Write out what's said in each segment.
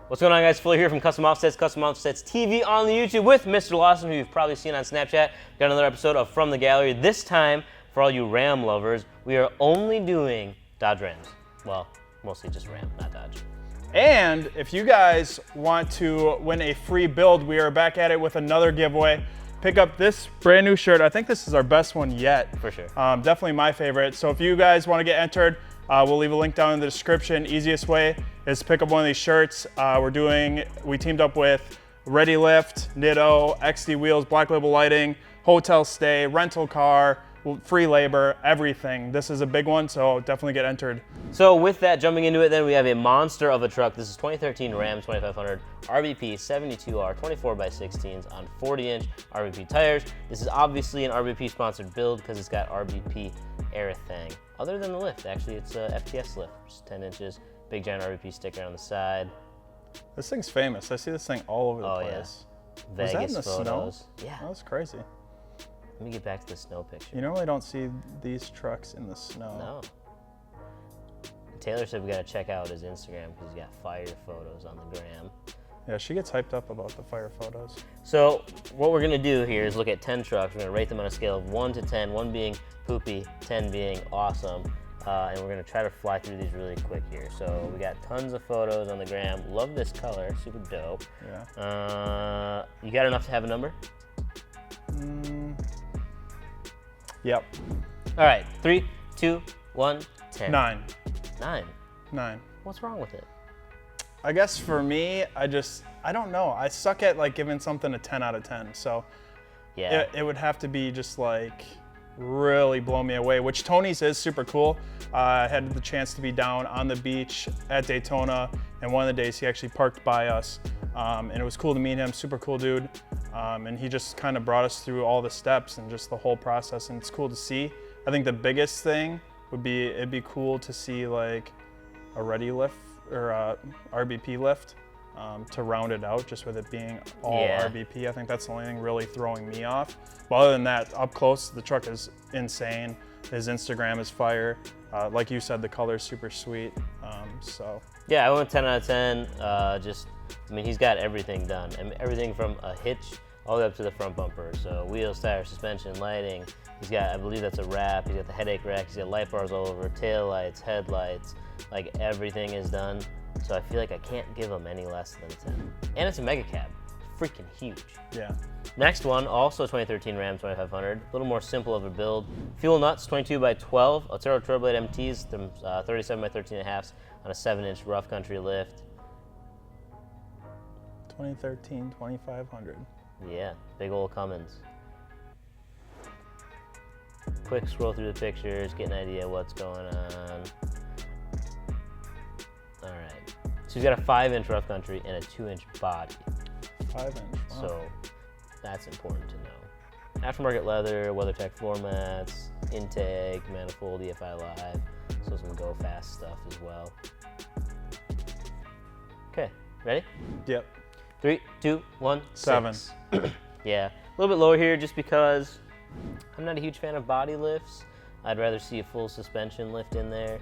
What's going on, guys? Fuller here from Custom Offsets TV on the YouTube with Mr. Lawson, who you've probably seen on Snapchat. Got another episode of From the Gallery. This time, for all you Ram lovers, we are only doing Dodge Rams. Well, mostly just Ram, not Dodge. And if you guys want to win a free build, we are back at it with another giveaway. Pick up this brand new shirt. I think this is our best one yet. For sure. Definitely my favorite. So if you guys want to get entered, we'll leave a link down in the description. Easiest way is to pick up one of these shirts. We teamed up with Ready Lift, Nitto, XD Wheels, Black Label Lighting, Hotel Stay, Rental Car, free labor, everything. This is a big one, so definitely get entered. So with that, jumping into it, then we have a monster of a truck. This is 2013 Ram 2500 RVP 72R 24x16s on 40-inch RVP tires. This is obviously an RVP sponsored build because it's got RVP Aerithang. Other than the lift, actually, it's a FTS lift, just 10 inches, big giant RVP sticker on the side. This thing's famous. I see this thing all over the place. Yeah. Was that in the photos. snow? Yeah. That was crazy. Let me get back to the snow picture. You normally don't see these trucks in the snow. No. Taylor said we got to check out his Instagram because he's got fire photos on the gram. Yeah, she gets hyped up about the fire photos. So what we're going to do here is look at 10 trucks. We're going to rate them on a scale of 1 to 10, 1 being poopy, 10 being awesome. And we're going to try to fly through these really quick here. So we got tons of photos on the gram. Love this color, super dope. Yeah. You got enough to have a number? Yep. All right, 3, 2, 1, 10. 9. 9. What's wrong with it? I guess for me, I don't know. I suck at like giving something a 10 out of 10. So yeah, it would have to be just like really blow me away, which Tony's is super cool. I had the chance to be down on the beach at Daytona, and one of the days he actually parked by us, and it was cool to meet him, super cool dude. And he just kind of brought us through all the steps and just the whole process, and it's cool to see. I think the biggest thing would be, it'd be cool to see like a Ready Lift or a RBP lift to round it out, just with it being all RBP. I think that's the only thing really throwing me off. But other than that, up close, the truck is insane. His Instagram is fire. Like you said, the color is super sweet. So yeah, I went 10 out of 10. I mean, he's got everything done. I mean, everything from a hitch all the way up to the front bumper. So wheels, tires, suspension, lighting. He's got, I believe that's a wrap. He's got the headache rack. He's got light bars all over, tail lights, headlights. Like everything is done. So I feel like I can't give him any less than 10. And it's a mega cab, freaking huge. yeah. Next one, also 2013 Ram 2500, a little more simple of a build. Fuel nuts, 22x12, Altero Turbo Blade MTs, 37x13.5 on a 7-inch rough country lift. 2013 2500. Yeah, big old Cummins. Quick scroll through the pictures, get an idea of what's going on. All right, so he's got a 5-inch rough country and a 2-inch body. 5-inch. Wow. So that's important to know. Aftermarket leather, WeatherTech floor mats, intake, manifold, EFI Live, so some go fast stuff as well. Okay, ready? Yep. 3, 2, 1, 7. 6. Yeah, a little bit lower here just because I'm not a huge fan of body lifts. I'd rather see a full suspension lift in there.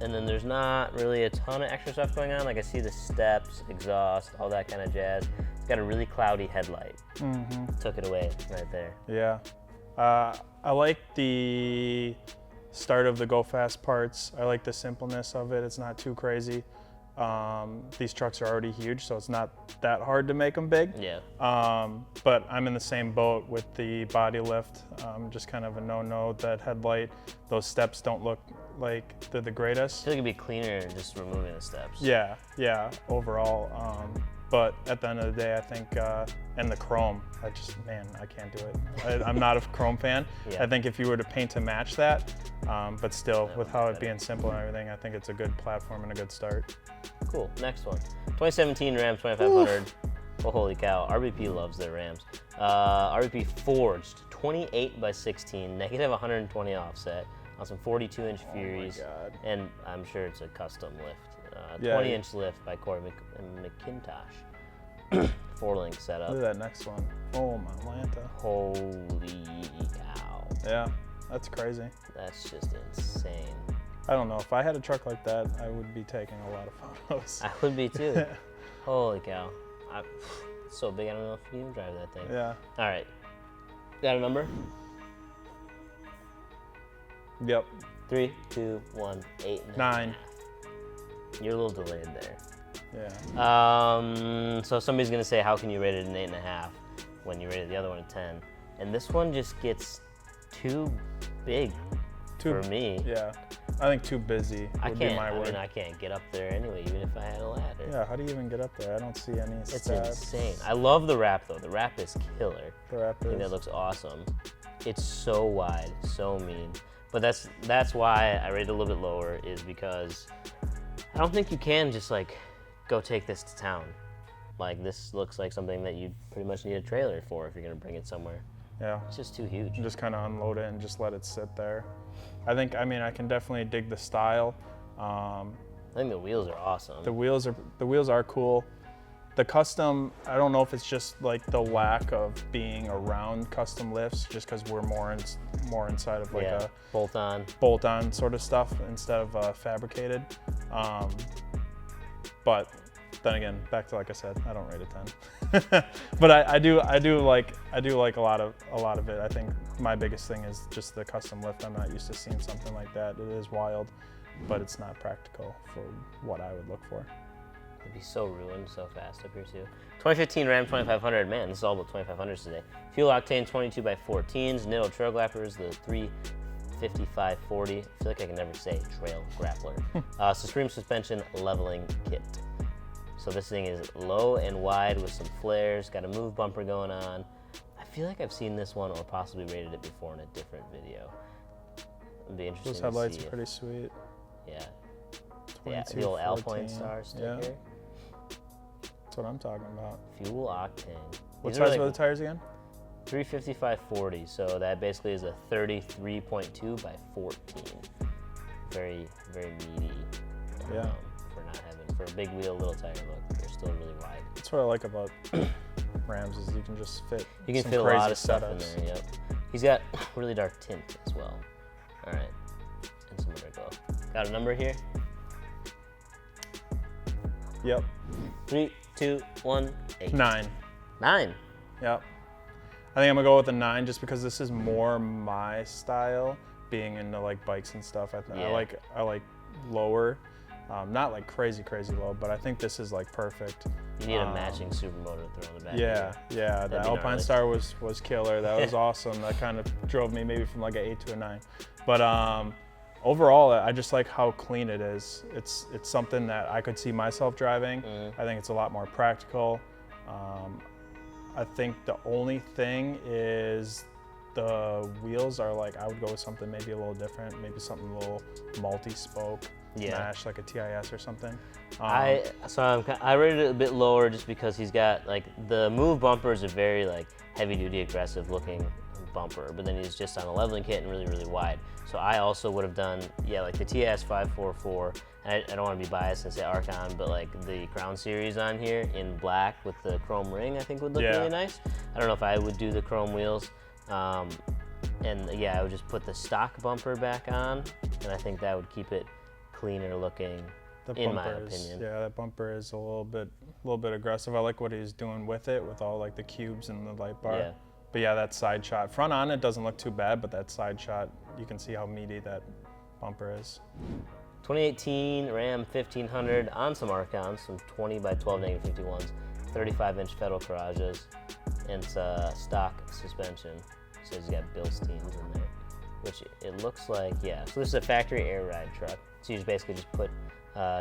And then there's not really a ton of extra stuff going on. Like I see the steps, exhaust, all that kind of jazz. It's got a really cloudy headlight. Took it away right there. Yeah. I like the start of the go fast parts. I like the simpleness of it. It's not too crazy. These trucks are already huge, so it's not that hard to make them big. Yeah. But I'm in the same boat with the body lift. Just kind of a no-no. That headlight, those steps don't look like they're the I greatest. feel like it'd be cleaner just removing the steps. Yeah, overall. But at the end of the day, I think, and the chrome, I can't do it. I'm not a chrome fan. Yeah. I think if you were to paint to match that, but still, That with would how be it better. being simple and everything, I think it's a good platform and a good start. Cool, next one. 2017 Ram 2500. Oh, holy cow, RBP loves their Rams. RBP forged 28x16, negative 120 offset on some 42-inch Furies. God. And I'm sure it's a custom lift. Yeah, 20-inch lift by Corey McIntosh. 4-link setup. Look at that next one. Oh, my Atlanta. Holy cow. Yeah, that's crazy. That's just insane. I don't know. If I had a truck like that, I would be taking a lot of photos. I would be too. Holy cow. It's so big, I don't know if you can drive that thing. Yeah. All right. Got a number? Yep. 3, 2, 1, 8, 9. You're a little delayed there. Yeah. So somebody's gonna say, how can you rate it an 8.5 when you rated the other one a 10? And this one just gets too big for me. Yeah. I think too busy would be my word. I mean, I can't get up there anyway, even if I had a ladder. Yeah, how do you even get up there? I don't see any It's steps. insane. I love the wrap though. The wrap is killer. The wrap I think is. that looks awesome. It's so wide, so mean. But that's why I rate it a little bit lower, is because I don't think you can just like go take this to town. Like, this looks like something that you pretty much need a trailer for if you're gonna bring it somewhere. Yeah. It's just too huge. And just kind of unload it and just let it sit there. I mean, I can definitely dig the style. I think the wheels are awesome. The wheels are cool. The custom, I don't know if it's just like the lack of being around custom lifts, just because we're more inside of like a bolt-on sort of stuff instead of fabricated. But then again, back to, like I said, I don't rate it 10. But I do like a lot of it. I think my biggest thing is just the custom lift. I'm not used to seeing something like that. It is wild, but it's not practical for what I would look for. It'd be so ruined so fast up here too. 2015 Ram 2500. Man, this is all about 2500s today. Fuel octane 22x14s. Nitto trail grappers, the 35540. I feel like I can never say trail grappler. Supreme suspension leveling kit. So this thing is low and wide with some flares. Got a move bumper going on. I feel like I've seen this one or possibly rated it before in a different video. It'd be interesting. Those headlights to see are pretty sweet. Yeah. Yeah, the old Alpine Star sticker. Yeah. That's what I'm talking about. Fuel octane. What size were the tires again? 355/40, so that basically is a 33.2 by 14. Very, very meaty. Yeah. For a big wheel, little tire look, they're still really wide. That's what I like about Rams, is you can just fit. You can some fit a crazy lot of stuff setups. in there. Yep. He's got really dark tint as well. All right, and some underglow. Got a number here? Yep. 3, 2, 1, 8. 9. 9. Yep. I think I'm gonna go with a 9 just because this is more my style, being into like bikes and stuff. I like lower, not like crazy low, but I think this is like perfect. You need a matching supermoto to throw on the back. Yeah, yeah. The Alpine Star was killer. That was awesome. That kind of drove me maybe from like an 8 to a 9. But overall, I just like how clean it is. It's something that I could see myself driving. I think it's a lot more practical. I think the only thing is the wheels are like, I would go with something maybe a little different, maybe something a little multi-spoke, mesh, like a TIS or something. I rated it a bit lower just because he's got like the move bumper is a very like heavy-duty, aggressive-looking bumper, but then he's just on a leveling kit and really wide. So I also would have done like the TIS 544. And I don't want to be biased and say Archon, but like the Crown Series on here in black with the chrome ring, I think would look really nice. I don't know if I would do the chrome wheels. And yeah, I would just put the stock bumper back on, and I think that would keep it cleaner looking, in my opinion. Yeah, that bumper is a little bit aggressive. I like what he's doing with it, with all like the cubes and the light bar. Yeah. But yeah, that side shot. Front on it doesn't look too bad, but that side shot, you can see how meaty that bumper is. 2018 Ram 1500 on some Archons, some 20 by 12 -51s, 35-inch Federal garages, and it's stock suspension. So he's got Bilsteins in there, which it looks like, yeah. So this is a factory air ride truck. So you just basically just put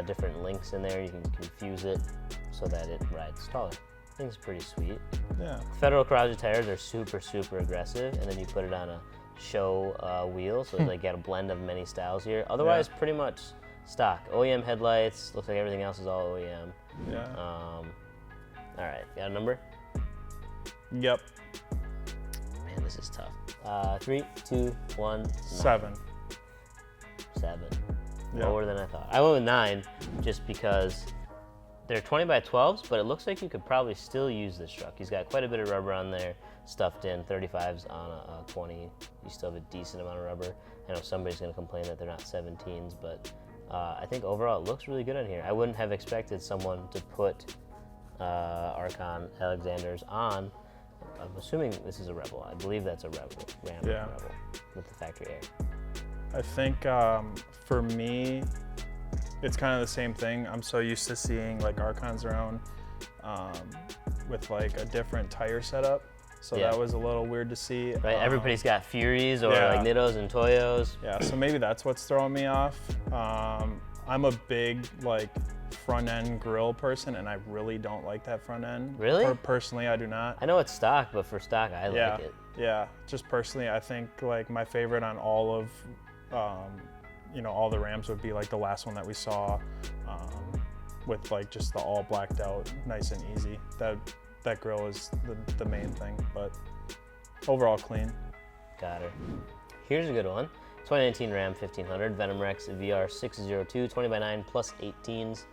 different links in there. You can confuse it so that it rides taller. I think it's pretty sweet. Yeah. Federal garage tires are super aggressive, and then you put it on a show wheel, so they get a blend of many styles here. Otherwise, pretty much stock. OEM headlights. Looks like everything else is all OEM. Yeah. All right, got a number? Yep. Man, this is tough. 3, 2, 1, 9. 7. 7. Yeah. Lower than I thought. I went with 9 just because They're 20 by 12s, but it looks like you could probably still use this truck. He's got quite a bit of rubber on there, stuffed in. 35s on a 20. You still have a decent amount of rubber. I know somebody's going to complain that they're not 17s, but I think overall it looks really good on here. I wouldn't have expected someone to put Archon Alexander's on. I'm assuming this is a Rebel. I believe that's a Rebel, Ram Rebel with the factory air. I think for me, it's kind of the same thing. I'm so used to seeing like Archons around with like a different tire setup. So that was a little weird to see. Right, everybody's got Furies or like Nittos and Toyos. Yeah, so maybe that's what's throwing me off. I'm a big like front end grill person, and I really don't like that front end. Really? Personally, I do not. I know it's stock, but for stock, I like it. Yeah, just personally, I think like my favorite on all of, all the Rams would be like the last one that we saw, with like just the all blacked out, nice and easy. That grill is the main thing, but overall clean. Got her. Here's a good one. 2019 Ram 1500, Venom Rex VR 602, 20 by 9 plus 18s,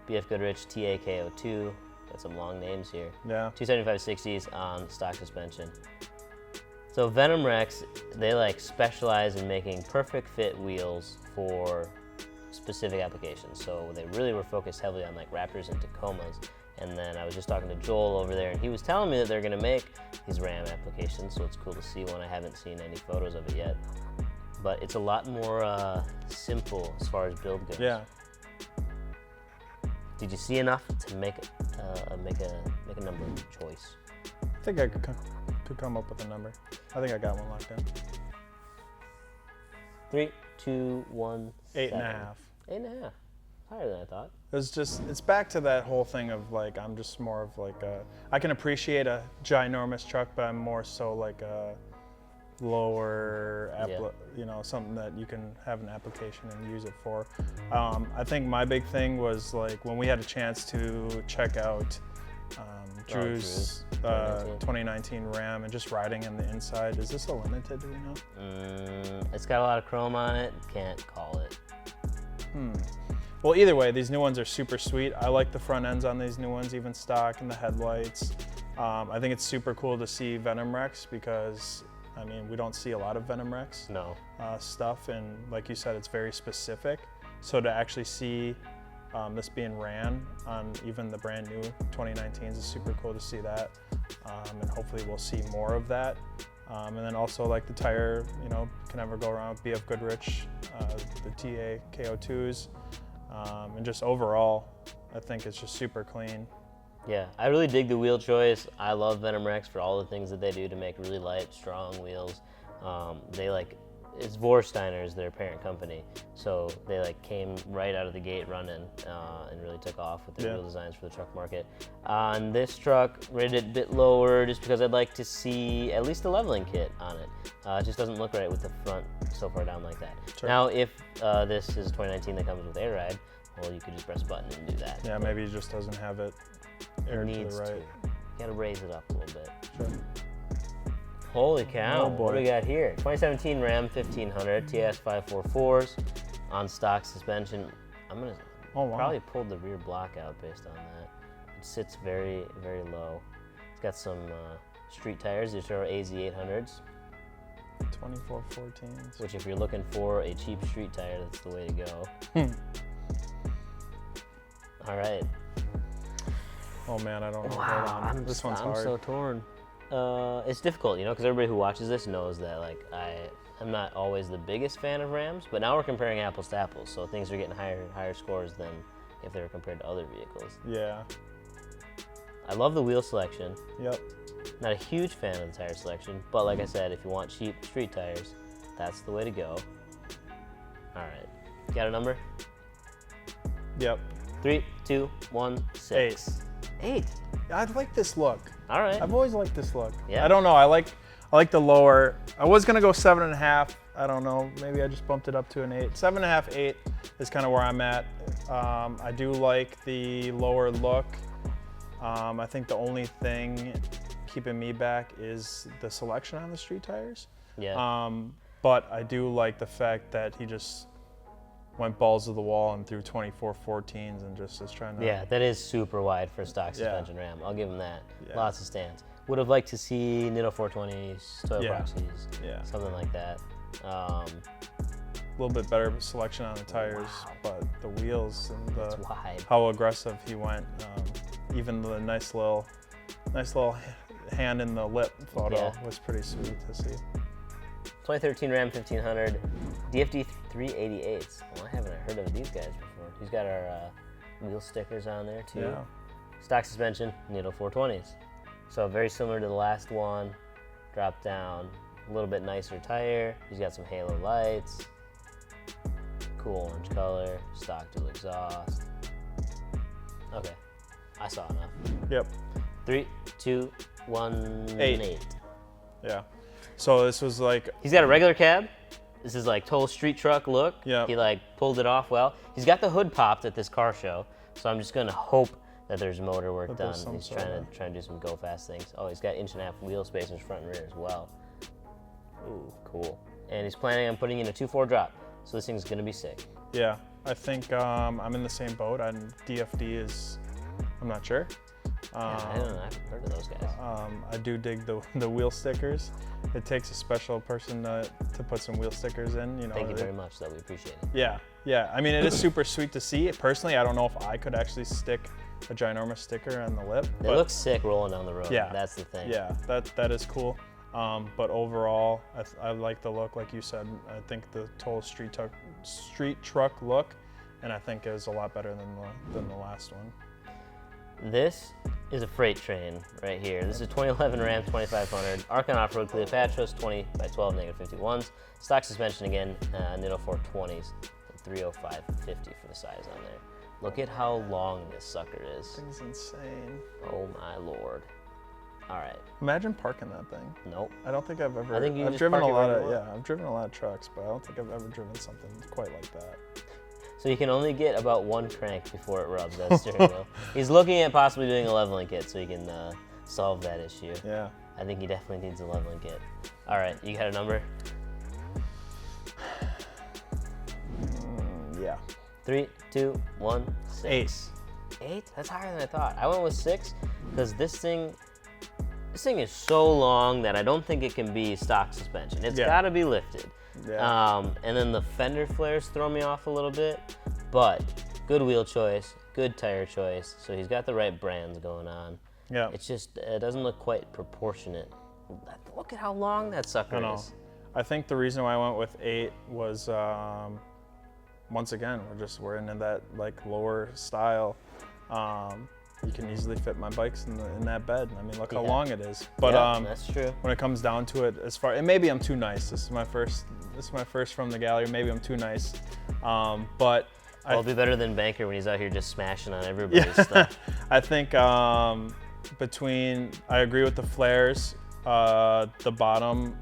BF Goodrich TAKO2. Got some long names here. Yeah. 275/60s on stock suspension. So Venom Rex, they like specialize in making perfect fit wheels for specific applications. So they really were focused heavily on like Raptors and Tacomas. And then I was just talking to Joel over there, and he was telling me that they're gonna make these Ram applications, so it's cool to see one. I haven't seen any photos of it yet. But it's a lot more simple as far as build goes. Yeah. Did you see enough to make a number choice? I think I could come up with a number. I think I got one locked in. 3, 2, 1, 8.5. 8.5. Higher than I thought. It's back to that whole thing of like, I'm just more of like I can appreciate a ginormous truck, but I'm more so like a lower, something that you can have an application and use it for. I think my big thing was like when we had a chance to check out Drew's 2019 Ram and just riding in the inside. Is this a limited, do we know? It's got a lot of chrome on it. Can't call it. Well, either way, these new ones are super sweet. I like the front ends on these new ones, even stock, and the headlights. I think it's super cool to see Venom Rex because, I mean, we don't see a lot of Venom Rex stuff, and like you said, it's very specific. So to actually see this being ran on even the brand new 2019s is super cool to see that, and hopefully we'll see more of that. And then also like the tire, can never go wrong with BF Goodrich, the TAKO2s. And just overall, I think it's just super clean. Yeah, I really dig the wheel choice. I love Venom Rex for all the things that they do to make really light, strong wheels. It's Vorsteiner is their parent company, so they like came right out of the gate running and really took off with their wheel designs for the truck market. On this truck, rated a bit lower just because I'd like to see at least a leveling kit on it. It just doesn't look right with the front so far down like that. Sure. Now, if this is 2019 that comes with air ride, well, you could just press a button and do that. Yeah, maybe it just doesn't have it aired to the right. You gotta raise it up a little bit. Sure. Holy cow, Oh boy. What do we got here? 2017 Ram 1500 TS 544s on stock suspension. I'm gonna probably pull the rear block out based on that. It sits very, very low. It's got some street tires. These are AZ 800s. 2414s. Which if you're looking for a cheap street tire, that's the way to go. All right. Oh man, I don't know. Wow, This one's hard. I'm so torn. It's difficult, because everybody who watches this knows that like I'm not always the biggest fan of Rams, but now we're comparing apples to apples, so things are getting higher and higher scores than if they were compared to other vehicles. Yeah. I love the wheel selection. Yep. Not a huge fan of the tire selection, but like I said, if you want cheap street tires, that's the way to go. All right, got a number? Yep. 3, 2, 1, 6. 8. I like this look. All right. I've always liked this look. Yeah. I don't know. I like the lower. I was gonna go 7.5. I don't know. Maybe I just bumped it up to an 8. 7.5, 8 is kind of where I'm at. I do like the lower look. I think the only thing keeping me back is the selection on the street tires. Yeah. But I do like the fact that he just went balls to the wall and threw 24-14s and just is trying to. Yeah, that is super wide for a stock suspension Ram. I'll give him that. Yeah. Lots of stands. Would have liked to see Nitto 420s, Toyo Proxies, something like that. A little bit better selection on the tires, but the wheels and how aggressive he went. Even the nice little hand in the lip photo was pretty sweet to see. 2013 Ram 1500, DFD 388s. Well, I haven't heard of these guys before. He's got our wheel stickers on there too. Yeah. Stock suspension, Nitto 420s. So very similar to the last one. Drop down, a little bit nicer tire. He's got some halo lights. Cool orange color, stock dual exhaust. Okay, I saw enough. Yep. 3, 2, 1, 8. Yeah. So this was like. He's got a regular cab. This is like total street truck look. Yeah. He like pulled it off well. He's got the hood popped at this car show, so I'm just gonna hope that there's motor work done. He's trying to do some go fast things. Oh, he's got 1.5-inch wheel spacers front and rear as well. Ooh, cool. And he's planning on putting in a 2.4 drop, so this thing's gonna be sick. Yeah, I think I'm in the same boat. DFD is, I'm not sure. I don't know. I haven't heard of those guys. I do dig the wheel stickers. It takes a special person to put some wheel stickers in. You know. Thank you very much. That we appreciate it. Yeah. I mean, it is super sweet to see. Personally, I don't know if I could actually stick a ginormous sticker on the lip. It looks sick rolling down the road. Yeah, that's the thing. Yeah, that is cool. But overall, I like the look, like you said. I think the total street truck look, and I think is a lot better than the last one. This is a freight train right here. This is 2011 Ram 2500, Archon Off-Road Cleopatras 20 by 12 -51s. Stock suspension again, Nitto 420s, 305/50 for the size on there. Look at how long this sucker is. This thing's insane. Oh my lord. All right. Imagine parking that thing. Nope. I don't think I've ever. I've driven a lot of trucks, but I don't think I've ever driven something quite like that. So you can only get about one crank before it rubs that steering wheel. He's looking at possibly doing a leveling kit so he can solve that issue. Yeah. I think he definitely needs a leveling kit. All right, you got a number? Yeah. 3, 2, 1, 6. 8? That's higher than I thought. I went with 6 because this thing is so long that I don't think it can be stock suspension. It's got to be lifted. Yeah. And then the fender flares throw me off a little bit, but good wheel choice, good tire choice. So he's got the right brands going on. Yeah. It doesn't look quite proportionate. Look at how long that sucker is. I think the reason why I went with 8 was, once again, we're into that like lower style. You can easily fit my bikes in that bed. I mean, look how long it is. But that's true. When it comes down to it, and maybe I'm too nice. This is my first from the gallery. Maybe I'm too nice. But it'll be better than Banker when he's out here just smashing on everybody's stuff. I think I agree with the flares. The bottom,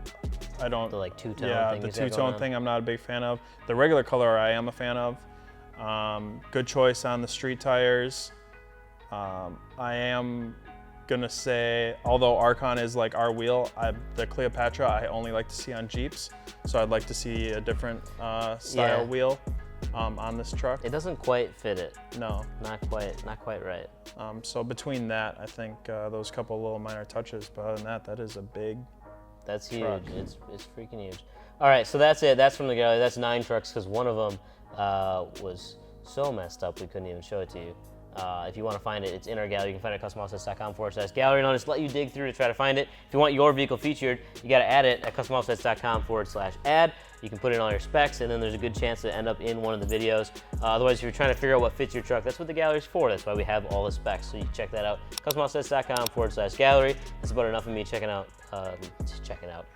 I don't. The like two-tone thing. The two-tone thing I'm not a big fan of. The regular color I am a fan of. Good choice on the street tires. I am gonna say, although Archon is like our wheel, the Cleopatra I only like to see on Jeeps, so I'd like to see a different style wheel on this truck. It doesn't quite fit it. No, not quite right. So between that, I think those couple little minor touches, but other than that, that is a big. That's huge. Truck. It's freaking huge. All right, so that's it. That's from the gallery. That's 9 trucks because one of them was so messed up we couldn't even show it to you. If you want to find it, it's in our gallery. You can find it at customoffsets.com/gallery, and I'll just let you dig through to try to find it. If you want your vehicle featured, you got to add it at customoffsets.com/add. You can put in all your specs, and then there's a good chance to end up in one of the videos. Otherwise, if you're trying to figure out what fits your truck, that's what the gallery's for. That's why we have all the specs. So you can check that out. customoffsets.com/gallery. That's about enough of me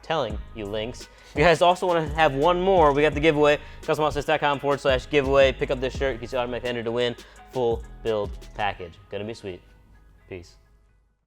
telling you links. If you guys also want to have one more, we got the giveaway. customoffsets.com/giveaway. Pick up this shirt, gets you automatically entered to win. Full build package. Gonna be sweet. Peace.